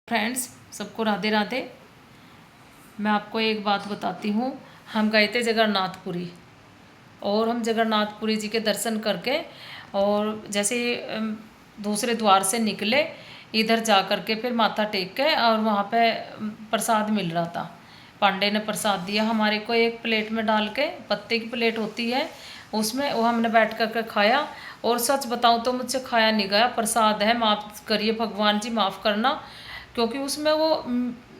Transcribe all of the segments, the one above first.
Friends, सबको राधे राधे। मैं आपको एक बात बताती हूँ। हम गए थे जगन्नाथपुरी और हम जगन्नाथपुरी जी के दर्शन करके और जैसे दूसरे द्वार से निकले, इधर जा कर के फिर माथा टेक के और वहाँ पे प्रसाद मिल रहा था। पांडे ने प्रसाद दिया हमारे को, एक प्लेट में डाल के, पत्ते की प्लेट होती है उसमें, वो हमने बैठ कर के खाया। और सच बताऊँ तो मुझसे खाया नहीं गया। प्रसाद है, माफ़ करिए भगवान जी, माफ़ करना, क्योंकि उसमें वो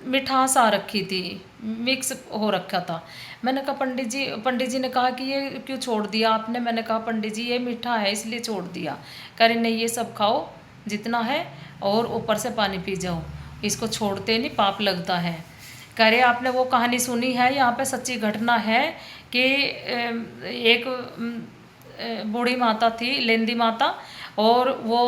मिठास आ रखी थी, मिक्स हो रखा था। मैंने कहा पंडित जी ने कहा कि ये क्यों छोड़ दिया आपने? मैंने कहा पंडित जी ये मीठा है इसलिए छोड़ दिया। कह रहे नहीं, ये सब खाओ जितना है और ऊपर से पानी पी जाओ, इसको छोड़ते नहीं, पाप लगता है। कह रहे आपने वो कहानी सुनी है, यहाँ पे सच्ची घटना है कि एक बूढ़ी माता थी, लेंदी माता, और वो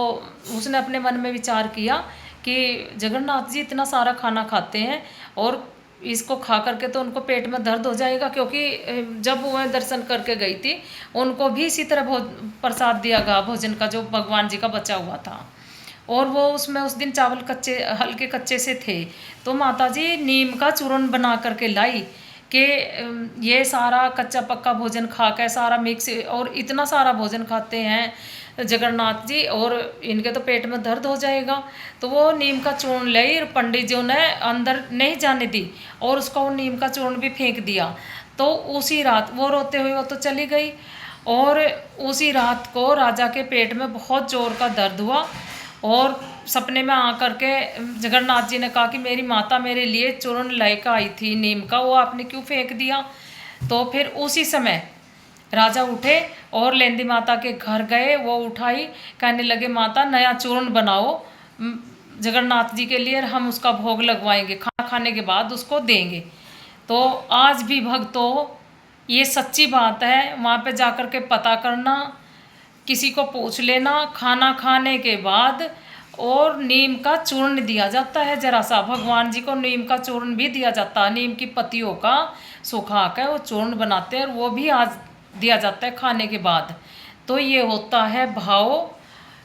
उसने अपने मन में विचार किया कि जगन्नाथ जी इतना सारा खाना खाते हैं और इसको खा करके तो उनको पेट में दर्द हो जाएगा, क्योंकि जब वह दर्शन करके गई थी उनको भी इसी तरह प्रसाद दिया गया भोजन का, जो भगवान जी का बचा हुआ था। और वो उसमें उस दिन चावल कच्चे, हल्के कच्चे से थे, तो माता जी नीम का चूर्ण बना करके लाई कि ये सारा कच्चा पक्का भोजन खा के, सारा मिक्स, और इतना सारा भोजन खाते हैं जगन्नाथ जी और इनके तो पेट में दर्द हो जाएगा। तो वो नीम का चूर्ण लाई, पंडित जी ने अंदर नहीं जाने दी और उसका वो नीम का चूर्ण भी फेंक दिया। तो उसी रात वो रोते हुए वो तो चली गई, और उसी रात को राजा के पेट में बहुत जोर का दर्द हुआ और सपने में आकर के जगन्नाथ जी ने कहा कि मेरी माता मेरे लिए चूर्ण लेकर आई थी नीम का, वो आपने क्यों फेंक दिया? तो फिर उसी समय राजा उठे और लेंदी माता के घर गए, वो उठाई, कहने लगे माता नया चूर्ण बनाओ जगन्नाथ जी के लिए, हम उसका भोग लगवाएंगे, खाना खाने के बाद उसको देंगे। तो आज भी भक्तों, ये सच्ची बात है, वहाँ पे जाकर के पता करना, किसी को पूछ लेना, खाना खाने के बाद और नीम का चूर्ण दिया जाता है जरा सा, भगवान जी को नीम का चूर्ण भी दिया जाता है, नीम की पत्तियों का सुखा कर वो चूर्ण बनाते हैं और वो भी आज दिया जाता है खाने के बाद। तो ये होता है भाव,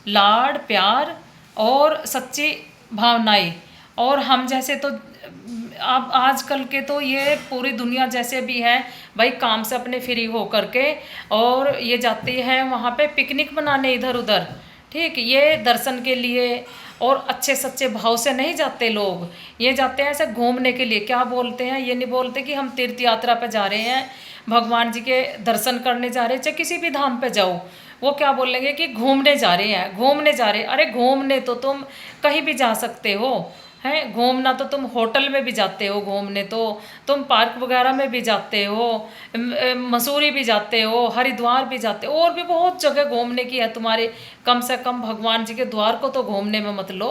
लाड़ प्यार और सच्ची भावनाएं। और हम जैसे तो अब आजकल के तो ये पूरी दुनिया जैसे भी है भाई, काम से अपने फ्री हो करके और ये जाते हैं वहाँ पे पिकनिक मनाने इधर उधर, ठीक, ये दर्शन के लिए, और अच्छे सच्चे भाव से नहीं जाते लोग, ये जाते हैं ऐसे घूमने के लिए। क्या बोलते हैं, ये नहीं बोलते कि हम तीर्थ यात्रा पे जा रहे हैं, भगवान जी के दर्शन करने जा रहे हैं, चाहे किसी भी धाम पे जाओ, वो क्या बोलेंगे कि घूमने जा रहे हैं, घूमने जा रहे हैं। अरे घूमने तो तुम कहीं भी जा सकते हो, हैं, घूमना तो तुम होटल में भी जाते हो, घूमने तो तुम पार्क वगैरह में भी जाते हो, मसूरी भी जाते हो, हरिद्वार भी जाते हो, और भी बहुत जगह घूमने की है तुम्हारे। कम से कम भगवान जी के द्वार को तो घूमने में मत लो,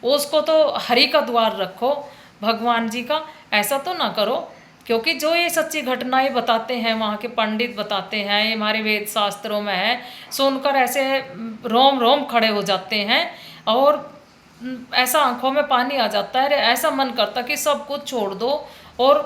उसको तो हरि का द्वार रखो भगवान जी का, ऐसा तो ना करो। क्योंकि जो ये सच्ची घटनाएं बताते हैं, वहाँ के पंडित बताते हैं, ये हमारे वेद शास्त्रों में है, सुनकर ऐसे रोम रोम खड़े हो जाते हैं और ऐसा आंखों में पानी आ जाता है, ऐसा मन करता कि सब कुछ छोड़ दो और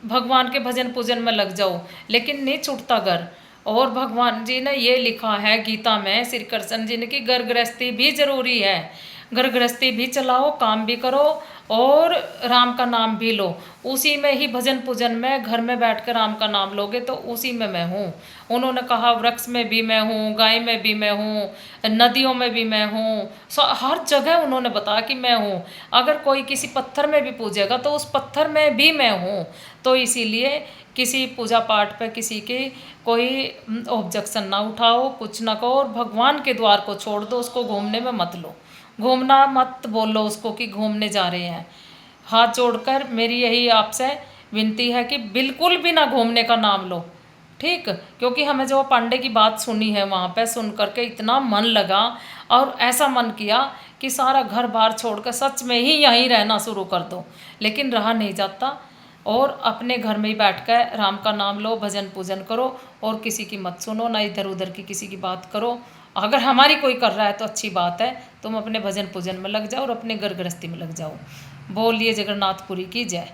भगवान के भजन पूजन में लग जाओ, लेकिन नहीं छूटता घर। और भगवान जी ने ये लिखा है गीता में, श्री कृष्ण जी ने, कि घर गृहस्थी भी जरूरी है, घर गृहस्थी भी चलाओ, काम भी करो और राम का नाम भी लो। उसी में ही भजन पूजन में घर में बैठ कर राम का नाम लोगे तो उसी में मैं हूँ। उन्होंने कहा वृक्ष में भी मैं हूँ, गाय में भी मैं हूँ, नदियों में भी मैं हूँ, हर जगह उन्होंने बताया कि मैं हूँ। अगर कोई किसी पत्थर में भी पूजेगा तो उस पत्थर में भी मैं हूँ। तो इसीलिए किसी पूजा पाठ पे किसी की कोई ऑब्जेक्शन ना उठाओ, कुछ ना कहो, और भगवान के द्वार को छोड़ दो, उसको घूमने में मत लो, घूमना मत बोलो उसको कि घूमने जा रहे हैं। हाथ जोड़कर मेरी यही आपसे विनती है कि बिल्कुल भी ना घूमने का नाम लो, ठीक। क्योंकि हमें जो पांडे की बात सुनी है, वहाँ पे सुन करके इतना मन लगा और ऐसा मन किया कि सारा घर बार छोड़कर सच में ही यहीं रहना शुरू कर दो, लेकिन रहा नहीं जाता। और अपने घर में ही बैठ कर राम का नाम लो, भजन पूजन करो और किसी की मत सुनो, ना इधर उधर की किसी की बात करो। अगर हमारी कोई कर रहा है तो अच्छी बात है, तुम अपने भजन पूजन में लग जाओ और अपने घर गृहस्थी में लग जाओ। बोलिए जगन्नाथपुरी की जय।